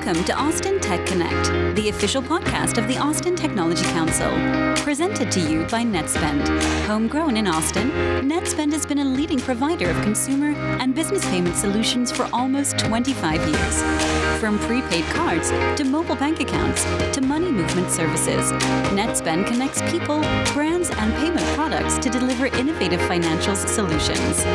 Welcome to Austin Tech Connect, the official podcast of the Austin Technology Council. Presented to you by Netspend. Homegrown in Austin, Netspend has been a leading provider of consumer and business payment solutions for almost 25 years. From prepaid cards to mobile bank accounts to money movement services, Netspend connects people, brands, and payment products to deliver innovative financial solutions.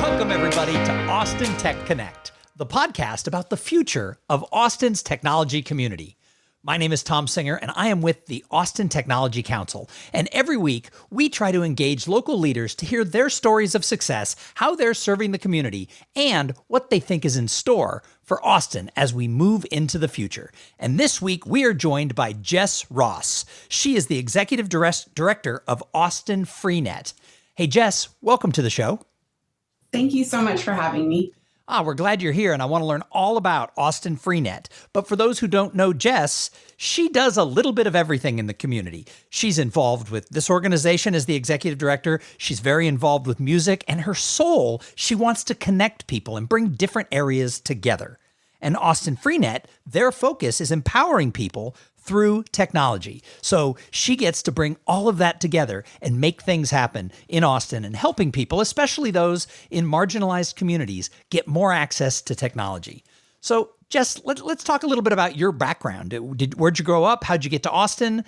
Welcome, everybody, to Austin Tech Connect, the podcast about the future of Austin's technology community. My name is Thom Singer, and I am with the Austin Technology Council. And every week, we try to engage local leaders to hear their stories of success, how they're serving the community, and what they think is in store for Austin as we move into the future. And this week, we are joined by Jess Ross. She is the Executive Director of Austin Freenet. Hey, Jess, welcome to the show. Thank you so much for having me. We're glad you're here, and I want to learn all about Austin Freenet. But for those who don't know Jess, she does a little bit of everything in the community. She's involved with this organization as the executive director. She's very involved with music, and her soul, she wants to connect people and bring different areas together. And Austin Freenet, their focus is empowering people through technology. So she gets to bring all of that together and make things happen in Austin and helping people, especially those in marginalized communities, get more access to technology. So Jess, let's talk a little bit about your background. Where'd you grow up? How'd you get to Austin?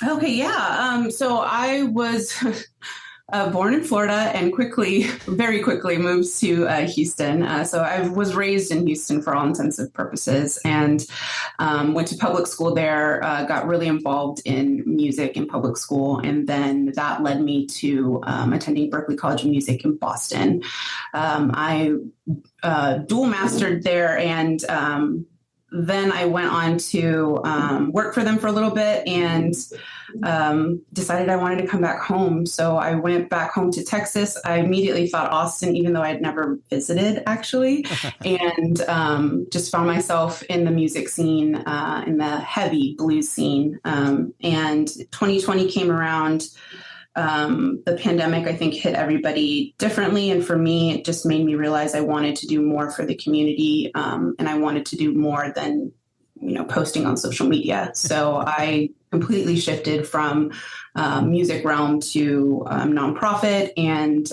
Okay, yeah. So I was born in Florida and very quickly moved to Houston. So I was raised in Houston for all intensive purposes and went to public school there, got really involved in music in public school. And then that led me to attending Berklee College of Music in Boston. I dual mastered there and then I went on to work for them for a little bit and decided I wanted to come back home. So I went back home to Texas. I immediately thought Austin, even though I'd never visited actually, and just found myself in the music scene, in the heavy blues scene. And 2020 came around. The pandemic, I think, hit everybody differently. And for me, it just made me realize I wanted to do more for the community. And I wanted to do more than, posting on social media. So I completely shifted from music realm to nonprofit and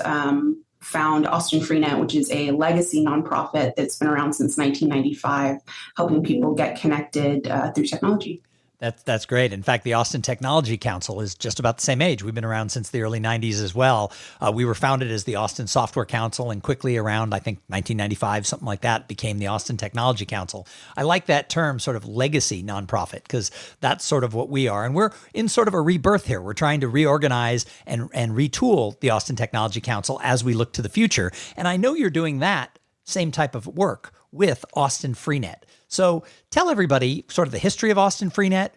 found Austin Freenet, which is a legacy nonprofit that's been around since 1995, helping people get connected through technology. That's great. In fact, the Austin Technology Council is just about the same age. We've been around since the early 90s as well. We were founded as the Austin Software Council and quickly around, I think, 1995, something like that, became the Austin Technology Council. I like that term, sort of legacy nonprofit, because that's sort of what we are. And we're in sort of a rebirth here. We're trying to reorganize and retool the Austin Technology Council as we look to the future. And I know you're doing that same type of work with Austin Freenet. So tell everybody sort of the history of Austin Freenet,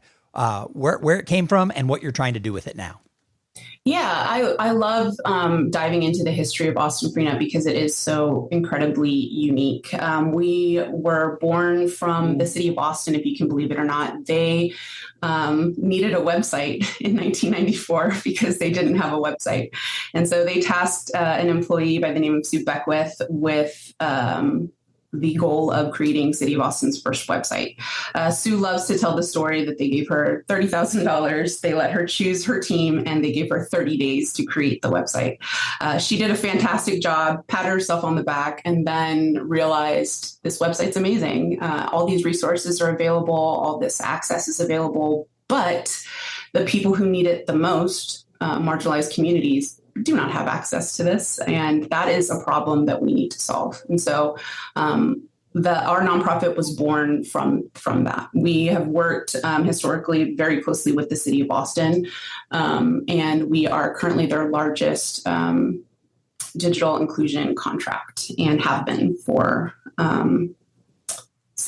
where it came from, and what you're trying to do with it now. Yeah, I love diving into the history of Austin Freenet because it is so incredibly unique. We were born from the city of Austin, if you can believe it or not. They needed a website in 1994 because they didn't have a website. And so they tasked an employee by the name of Sue Beckwith with the goal of creating City of Austin's first website. Sue loves to tell the story that they gave her $30,000. They let her choose her team and they gave her 30 days to create the website. She did a fantastic job, patted herself on the back, and then realized this website's amazing. All these resources are available. All this access is available, but the people who need it the most, marginalized communities, do not have access to this. And that is a problem that we need to solve. And so our nonprofit was born from that. We have worked historically very closely with the city of Austin. And we are currently their largest digital inclusion contract and have been for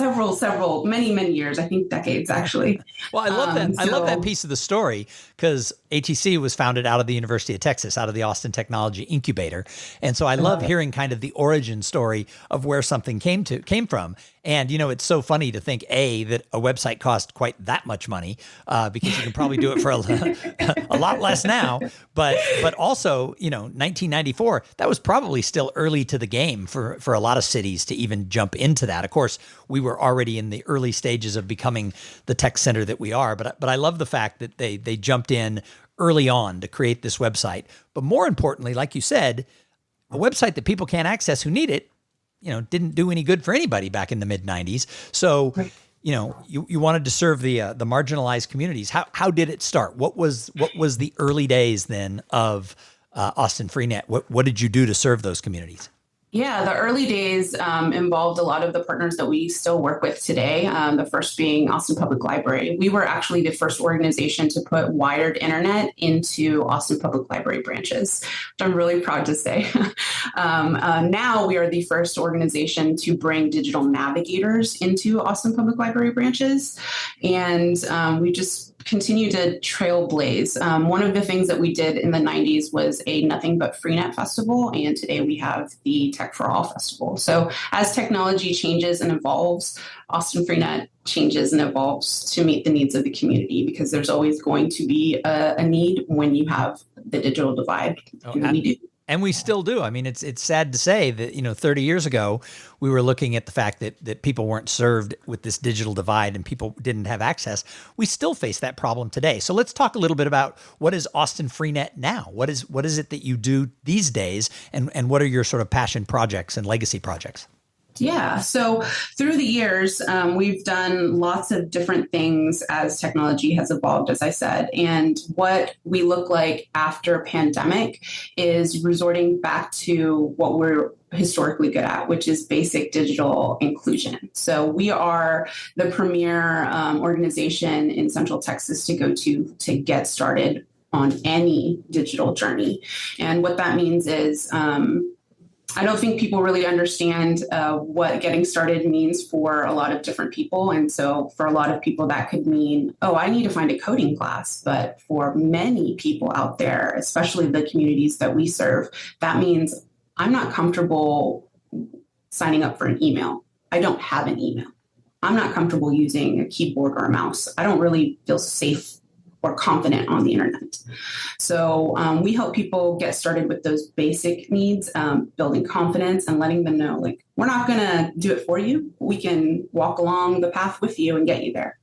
many years, I think decades actually. Well, I love that. I love that piece of the story because ATC was founded out of the University of Texas, out of the Austin Technology Incubator. And so I love hearing kind of the origin story of where something came from. And, it's so funny to think, that a website cost quite that much money because you can probably do it for a lot less now. But also, 1994, that was probably still early to the game for a lot of cities to even jump into that. Of course, we were already in the early stages of becoming the tech center that we are. But I love the fact that they jumped in early on to create this website. But more importantly, like you said, a website that people can't access who need it, didn't do any good for anybody back in the mid 90s. So, you wanted to serve the marginalized communities. How did it start? What was the early days then of Austin Freenet? What did you do to serve those communities? Yeah, the early days involved a lot of the partners that we still work with today. The first being Austin Public Library. We were actually the first organization to put wired internet into Austin Public Library branches, which I'm really proud to say. Now we are the first organization to bring digital navigators into Austin Public Library branches. And we just continue to trailblaze. One of the things that we did in the 90s was a Nothing But Freenet festival, and today we have the Tech for All festival. So as technology changes and evolves, Austin Freenet changes and evolves to meet the needs of the community, because there's always going to be a need when you have the digital divide. And we do. And we still do. I mean, it's sad to say that, 30 years ago, we were looking at the fact that people weren't served with this digital divide and people didn't have access. We still face that problem today. So let's talk a little bit about what is Austin Freenet now? What is it that you do these days? And what are your sort of passion projects and legacy projects? Yeah. So through the years, we've done lots of different things as technology has evolved, as I said. And what we look like after pandemic is resorting back to what we're historically good at, which is basic digital inclusion. So we are the premier organization in Central Texas to go to get started on any digital journey. And what that means is, I don't think people really understand what getting started means for a lot of different people. And so for a lot of people, that could mean, I need to find a coding class. But for many people out there, especially the communities that we serve, that means I'm not comfortable signing up for an email. I don't have an email. I'm not comfortable using a keyboard or a mouse. I don't really feel safe or confident on the internet. So we help people get started with those basic needs, building confidence and letting them know, we're not going to do it for you. We can walk along the path with you and get you there.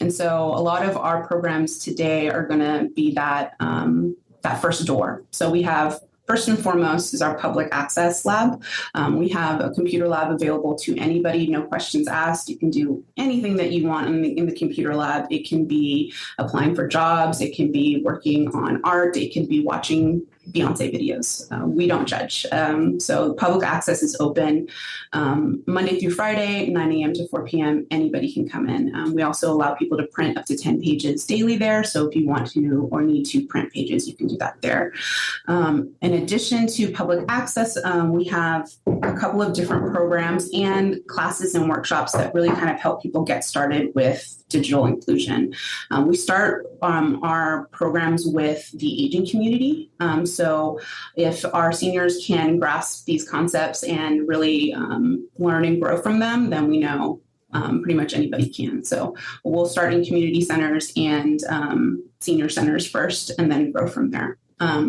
And so a lot of our programs today are going to be that first door. So we have, first and foremost, is our public access lab. We have a computer lab available to anybody, no questions asked. You can do anything that you want in the computer lab. It can be applying for jobs. It can be working on art. It can be watching Beyonce videos. We don't judge. So public access is open Monday through Friday, 9 a.m. to 4 p.m. Anybody can come in. We also allow people to print up to 10 pages daily there. So if you want to or need to print pages, you can do that there. In addition to public access, we have a couple of different programs and classes and workshops that really kind of help people get started with digital inclusion. We start our programs with the aging community. So if our seniors can grasp these concepts and really learn and grow from them, then we know pretty much anybody can. So we'll start in community centers and senior centers first, and then grow from there.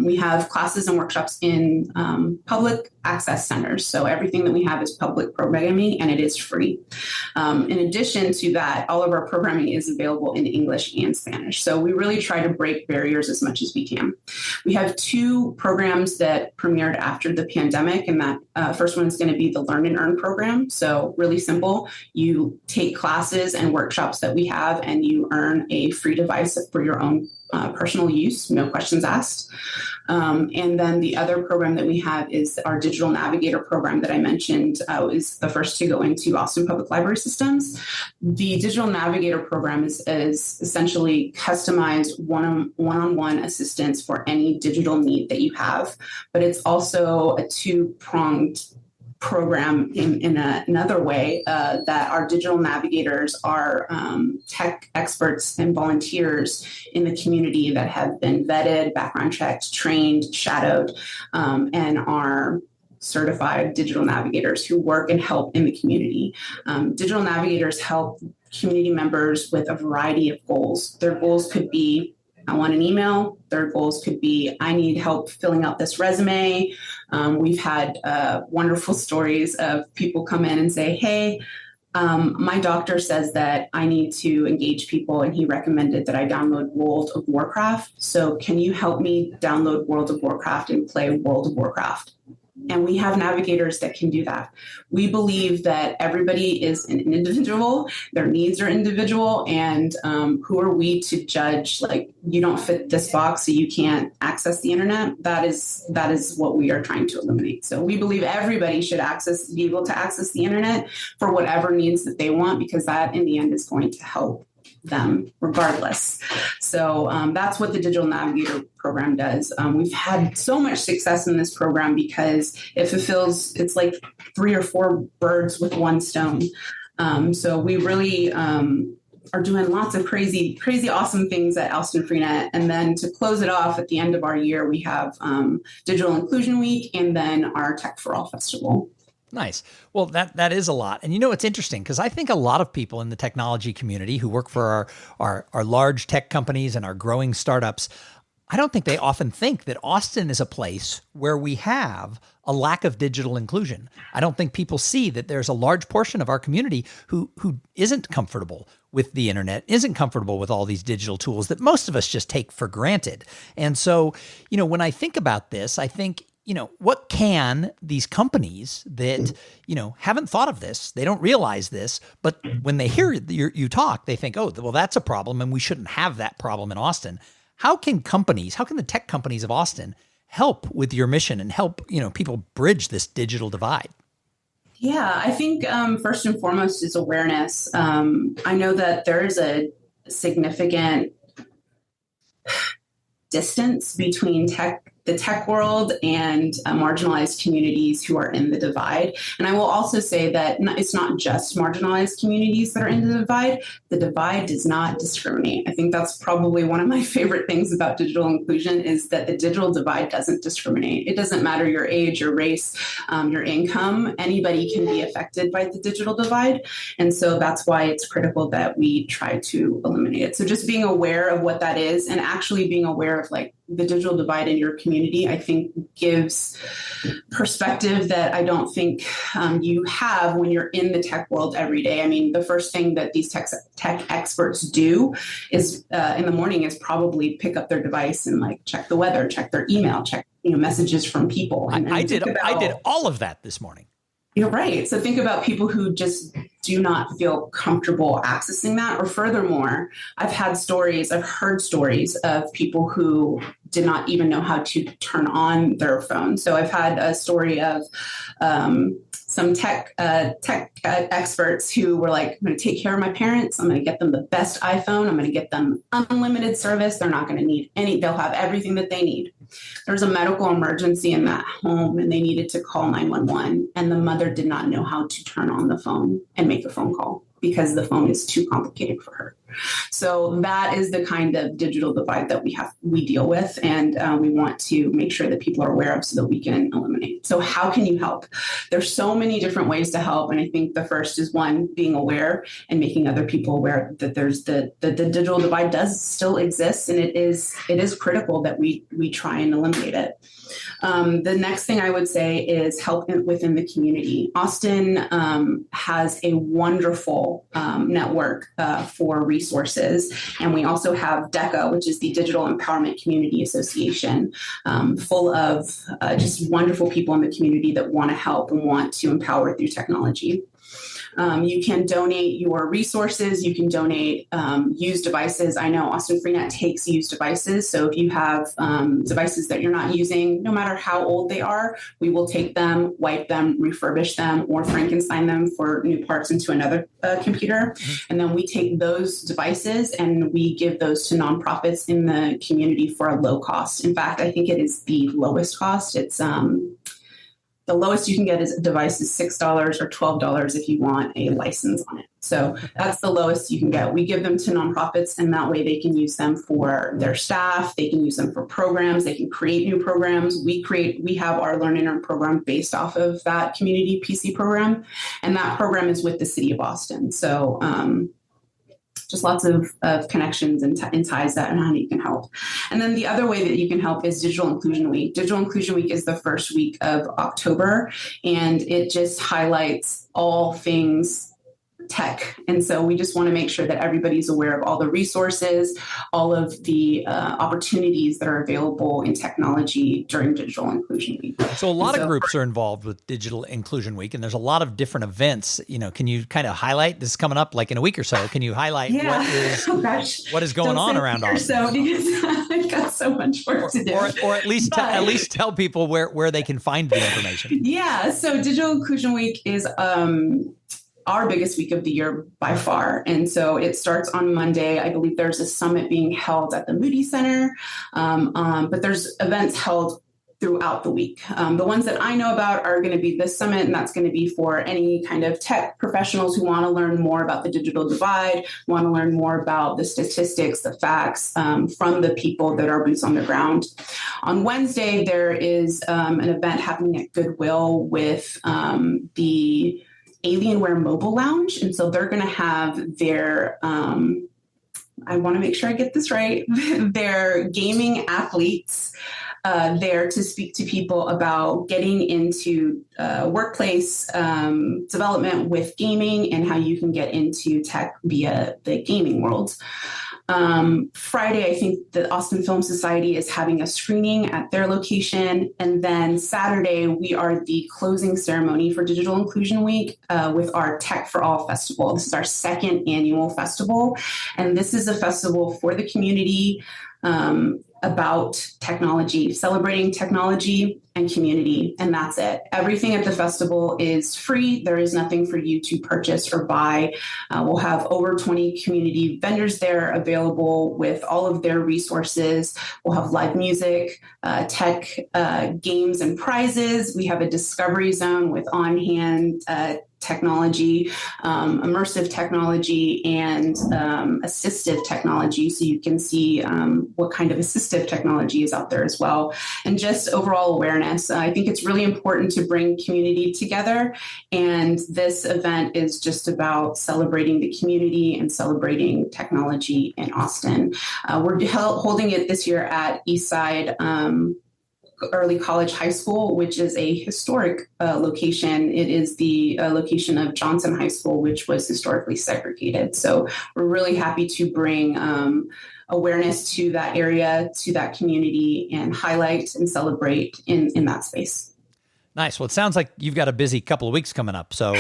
We have classes and workshops in public access centers. So everything that we have is public programming, and it is free. In addition to that, all of our programming is available in English and Spanish. So we really try to break barriers as much as we can. We have two programs that premiered after the pandemic, and that first one is going to be the Learn and Earn program. So really simple. You take classes and workshops that we have, and you earn a free device for your own personal use, no questions asked. And then the other program that we have is our Digital Navigator program that I mentioned is the first to go into Austin Public Library systems. The Digital Navigator program is essentially customized one-on-one assistance for any digital need that you have, but it's also a two-pronged program in another way, that our digital navigators are tech experts and volunteers in the community that have been vetted, background checked, trained, shadowed, and are certified digital navigators who work and help in the community. Digital navigators help community members with a variety of goals. Their goals could be, I want an email. Their goals could be, I need help filling out this resume. We've had wonderful stories of people come in and say, hey, my doctor says that I need to engage people, and he recommended that I download World of Warcraft. So can you help me download World of Warcraft and play World of Warcraft? And we have navigators that can do that. We believe that everybody is an individual, their needs are individual, and who are we to judge, like, you don't fit this box, so you can't access the internet? That is what we are trying to eliminate. So we believe everybody should be able to access the internet for whatever needs that they want, because that in the end is going to help them regardless. So that's what the Digital Navigator program does. We've had so much success in this program because it's like 3 or 4 birds with one stone. So we really are doing lots of crazy, awesome things at Austin Freenet. And then to close it off at the end of our year, we have Digital Inclusion Week and then our Tech for All Festival. Nice. Well, that is a lot. And it's interesting because I think a lot of people in the technology community who work for our large tech companies and our growing startups, I don't think they often think that Austin is a place where we have a lack of digital inclusion. I don't think people see that there's a large portion of our community who isn't comfortable with the internet, isn't comfortable with all these digital tools that most of us just take for granted. And so, when I think about this, I think, what can these companies that, haven't thought of this, they don't realize this, but when they hear you talk, they think, oh, well, that's a problem and we shouldn't have that problem in Austin. How can the tech companies of Austin help with your mission and help, people bridge this digital divide? Yeah, I think first and foremost is awareness. I know that there is a significant distance between the tech world and marginalized communities who are in the divide. And I will also say that it's not just marginalized communities that are in the divide. The divide does not discriminate. I think that's probably one of my favorite things about digital inclusion is that the digital divide doesn't discriminate. It doesn't matter your age, your race, your income. Anybody can be affected by the digital divide. And so that's why it's critical that we try to eliminate it. So just being aware of what that is and actually being aware of the digital divide in your community, I think gives perspective that I don't think you have when you're in the tech world every day. I mean, the first thing that these tech experts do is in the morning is probably pick up their device and check the weather, check their email, check messages from people. And I did all of that this morning. You're right. So think about people who just do not feel comfortable accessing that. Or furthermore, I've heard stories of people who did not even know how to turn on their phone. So I've had a story of some tech experts who were like, I'm going to take care of my parents. I'm going to get them the best iPhone. I'm going to get them unlimited service. They're not going to need they'll have everything that they need. There's a medical emergency in that home and they needed to call 911 and the mother did not know how to turn on the phone and make a phone call because the phone is too complicated for her. So that is the kind of digital divide that we deal with, and we want to make sure that people are aware of so that we can eliminate. So how can you help? There's so many different ways to help, and I think the first is one, being aware and making other people aware that there's the digital divide does still exist, and it is critical that we try and eliminate it. The next thing I would say is help within the community. Austin has a wonderful network for resources. And we also have DECA, which is the Digital Empowerment Community Association, full of just wonderful people in the community that want to help and want to empower through technology. You can donate your resources. You can donate used devices. I know Austin Freenet takes used devices. So if you have devices that you're not using, no matter how old they are, we will take them, wipe them, refurbish them, or Frankenstein them for new parts into another computer. And then we take those devices and we give those to nonprofits in the community for a low cost. In fact, I think it is the lowest cost. It's the lowest you can get is a device is $6 or $12 if you want a license on it. So that's the lowest you can get. We give them to nonprofits, and that way they can use them for their staff. They can use them for programs. They can create new programs. We have our Learn and Earn program based off of that community PC program, and that program is with the city of Austin. So just lots of connections and ties that and how you can help. And then the other way that you can help is Digital Inclusion Week. Digital Inclusion Week is the first week of October, and it just highlights all things tech. And so we just want to make sure that everybody's aware of all the resources, all of the opportunities that are available in technology during Digital Inclusion Week. So a lot of groups are involved with Digital Inclusion Week, and there's a lot of different events. Can you kind of highlight, this is coming up like in a week or so, can you highlight what is going on around Austin? So, because I've got so much work to do. Or at least tell people where they can find the information. Yeah, so Digital Inclusion Week is our biggest week of the year by far. And so it starts on Monday. I believe there's a summit being held at the Moody Center, but there's events held throughout the week. The ones that I know about are going to be this summit, and that's going to be for any kind of tech professionals who want to learn more about the digital divide, want to learn more about the statistics, the facts from the people that are boots on the ground. On Wednesday, there is an event happening at Goodwill with the Alienware Mobile Lounge. And so they're going to have their, I want to make sure I get this right, their gaming athletes there to speak to people about getting into workplace development with gaming and how you can get into tech via the gaming world. Friday, I think the Austin Film Society is having a screening at their location. And then Saturday, we are the closing ceremony for Digital Inclusion Week with our Tech for All Festival. This is our second annual festival. And this is a festival for the community about technology, celebrating technology and community, and that's it. Everything at the festival is free. There is nothing for you to purchase or buy. We'll have over 20 community vendors there available with all of their resources. We'll have live music, tech, games, and prizes. We have a discovery zone with on-hand technology, immersive technology, and assistive technology. So you can see what kind of assistive technology is out there as well. And just overall awareness. I think it's really important to bring community together. And this event is just about celebrating the community and celebrating technology in Austin. We're holding it this year at Eastside Early College High School, which is a historic location. It is the location of Johnson High School, which was historically segregated. So we're really happy to bring awareness to that area, to that community, and highlight and celebrate in that space. Nice. Well, it sounds like you've got a busy couple of weeks coming up. So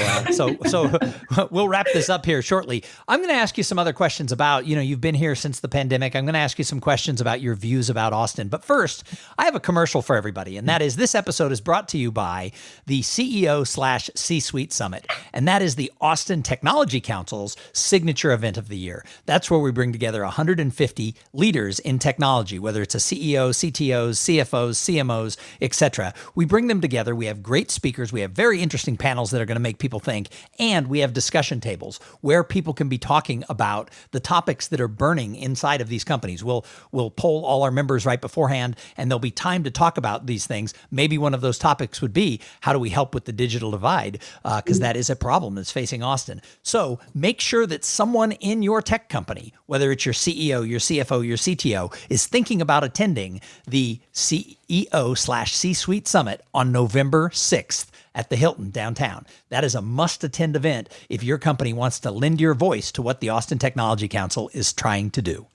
we'll wrap this up here shortly. I'm going to ask you some other questions about, you've been here since the pandemic. I'm going to ask you some questions about your views about Austin. But first, I have a commercial for everybody. And that is, this episode is brought to you by the CEO/C-Suite Summit. And that is the Austin Technology Council's signature event of the year. That's where we bring together 150 leaders in technology, whether it's a CEO, CTOs, CFOs, CMOs, etc. We bring them together. We have great speakers. We have very interesting panels that are going to make people think. And we have discussion tables where people can be talking about the topics that are burning inside of these companies. We'll poll all our members right beforehand, and there'll be time to talk about these things. Maybe one of those topics would be, how do we help with the digital divide? Because that is a problem that's facing Austin. So make sure that someone in your tech company, whether it's your CEO, your CFO, your CTO, is thinking about attending the CEO/C-Suite Summit on November 6th at the Hilton downtown. That is a must-attend event if your company wants to lend your voice to what the Austin Technology Council is trying to do.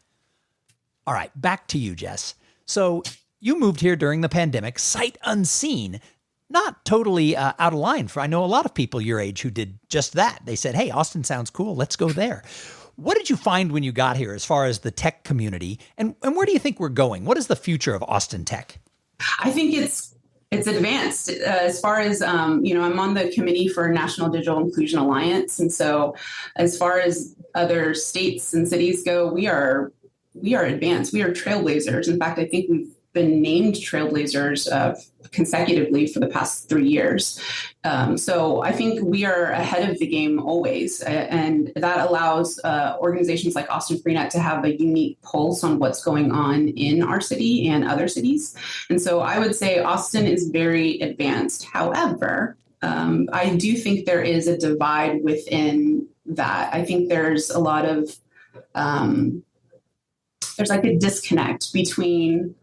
All right, back to you, Jess. So you moved here during the pandemic, sight unseen, not totally out of line for, I know a lot of people your age who did just that. They said, hey, Austin sounds cool, let's go there. What did you find when you got here as far as the tech community, and where do you think we're going? What is the future of Austin tech? I think it's advanced as far as, I'm on the committee for National Digital Inclusion Alliance. And so as far as other states and cities go, we are advanced. We are trailblazers. In fact, I think we've been named trailblazers consecutively for the past 3 years. So I think we are ahead of the game always. And that allows organizations like Austin Freenet to have a unique pulse on what's going on in our city and other cities. And so I would say Austin is very advanced. However, I do think there is a divide within that. I think there's a lot of, there's like a disconnect between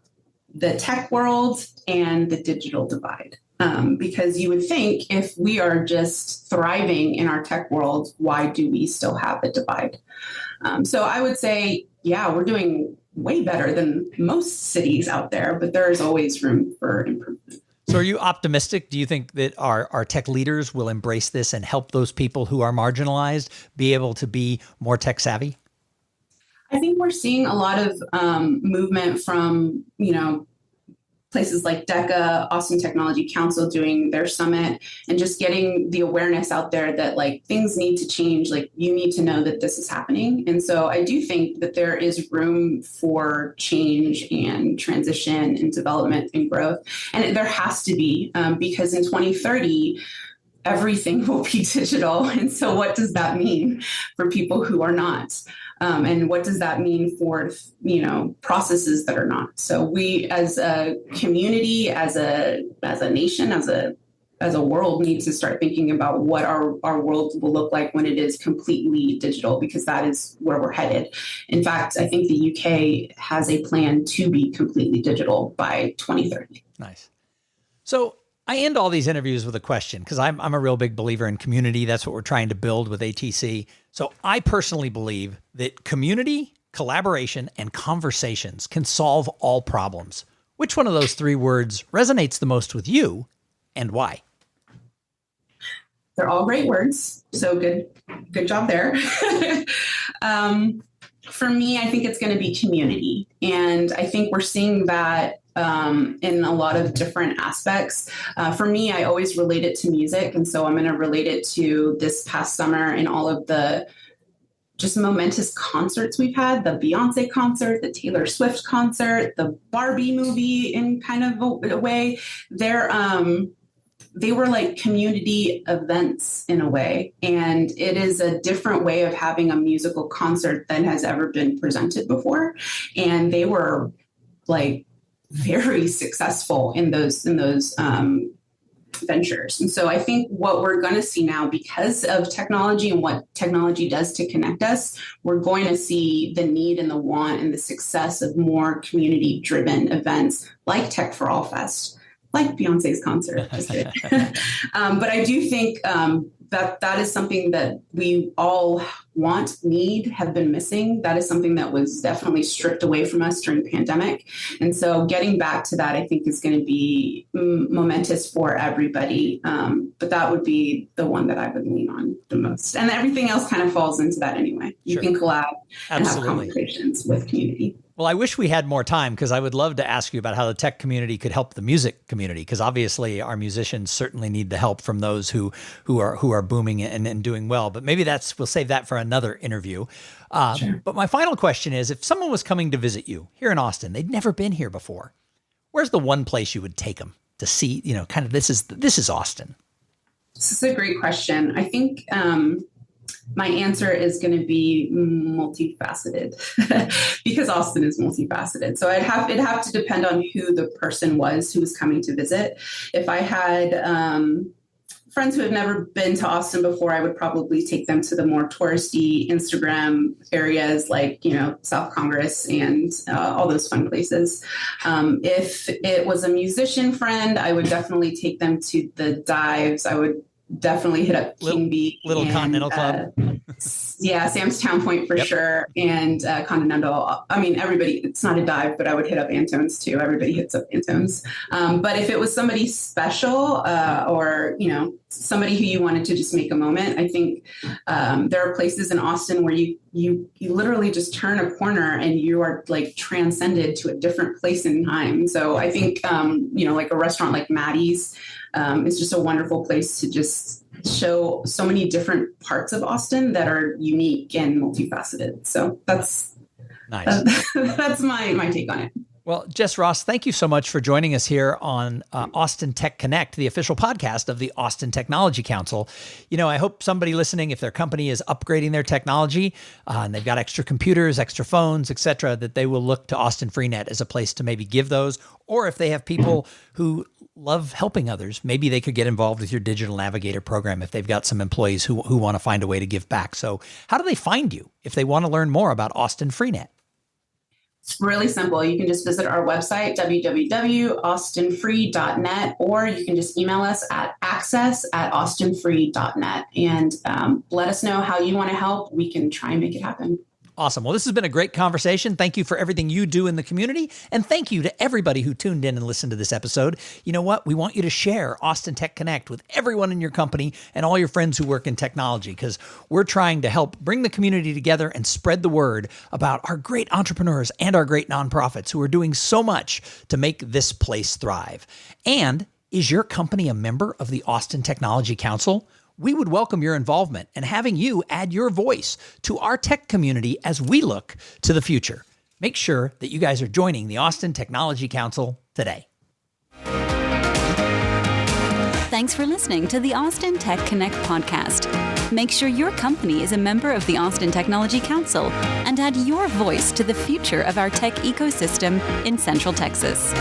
the tech world and the digital divide. Because you would think if we are just thriving in our tech world, why do we still have a divide? So I would say, yeah, we're doing way better than most cities out there, but there is always room for improvement. So are you optimistic? Do you think that our tech leaders will embrace this and help those people who are marginalized be able to be more tech savvy? I think we're seeing a lot of movement from, places like DECA, Austin Technology Council doing their summit, and just getting the awareness out there that like things need to change. Like you need to know that this is happening. And so I do think that there is room for change and transition and development and growth. And there has to be, because in 2030, everything will be digital. And so what does that mean for people who are not? And what does that mean for, processes that are not? So we as a community, as a nation, as a world need to start thinking about what our world will look like when it is completely digital, because that is where we're headed. In fact, I think the UK has a plan to be completely digital by 2030. Nice. So I end all these interviews with a question because I'm a real big believer in community. That's what we're trying to build with ATC. So I personally believe that community, collaboration, and conversations can solve all problems. Which one of those 3 words resonates the most with you and why? They're all great words. So good job there. For me, I think it's going to be community. And I think we're seeing that in a lot of different aspects. For me, I always relate it to music. And so I'm going to relate it to this past summer and all of the just momentous concerts we've had, the Beyonce concert, the Taylor Swift concert, the Barbie movie in kind of a way. They were like community events in a way. And it is a different way of having a musical concert than has ever been presented before. And they were like very successful in those ventures. And so I think what we're going to see now, because of technology and what technology does to connect us, we're going to see the need and the want and the success of more community driven events like Tech for All Fest, like Beyonce's concert. Just kidding. But I do think that is something that we all want, need, have been missing. That is something that was definitely stripped away from us during the pandemic. And so getting back to that, I think, is going to be momentous for everybody. But that would be the one that I would lean on the most. And everything else kind of falls into that anyway. You can collab and have conversations with community. Well, I wish we had more time because I would love to ask you about how the tech community could help the music community, because obviously our musicians certainly need the help from those who are booming and doing well. But maybe we'll save that for another interview. Sure. But my final question is, if someone was coming to visit you here in Austin, they'd never been here before, where's the one place you would take them to see, kind of this is Austin? This is a great question. I think my answer is going to be multifaceted because Austin is multifaceted. So it'd have to depend on who the person was who was coming to visit. If I had friends who have never been to Austin before, I would probably take them to the more touristy Instagram areas like, South Congress and all those fun places. If it was a musician friend, I would definitely take them to the dives. I would definitely hit up King Beach. Little Continental Club. Yeah, Sam's Town Point for sure. And Continental. I mean, everybody, it's not a dive, but I would hit up Antone's too. Everybody hits up Antone's. But if it was somebody special or, somebody who you wanted to just make a moment, I think there are places in Austin where you literally just turn a corner and you are like transcended to a different place in time. So I think, like a restaurant like Maddie's, it's just a wonderful place to just show so many different parts of Austin that are unique and multifaceted. So that's nice. That's my take on it. Well, Jess Ross, thank you so much for joining us here on Austin Tech Connect, the official podcast of the Austin Technology Council. I hope somebody listening, if their company is upgrading their technology and they've got extra computers, extra phones, et cetera, that they will look to Austin Freenet as a place to maybe give those. Or if they have people who love helping others, maybe they could get involved with your Digital Navigator program if they've got some employees who want to find a way to give back. So how do they find you if they want to learn more about Austin Freenet? It's really simple. You can just visit our website, www.austinfree.net, or you can just email us at access@austinfree.net and let us know how you want to help. We can try and make it happen. Awesome. Well, this has been a great conversation. Thank you for everything you do in the community. And thank you to everybody who tuned in and listened to this episode. You know what? We want you to share Austin Tech Connect with everyone in your company and all your friends who work in technology, because we're trying to help bring the community together and spread the word about our great entrepreneurs and our great nonprofits who are doing so much to make this place thrive. And is your company a member of the Austin Technology Council? We would welcome your involvement and having you add your voice to our tech community as we look to the future. Make sure that you guys are joining the Austin Technology Council today. Thanks for listening to the Austin Tech Connect podcast. Make sure your company is a member of the Austin Technology Council and add your voice to the future of our tech ecosystem in Central Texas.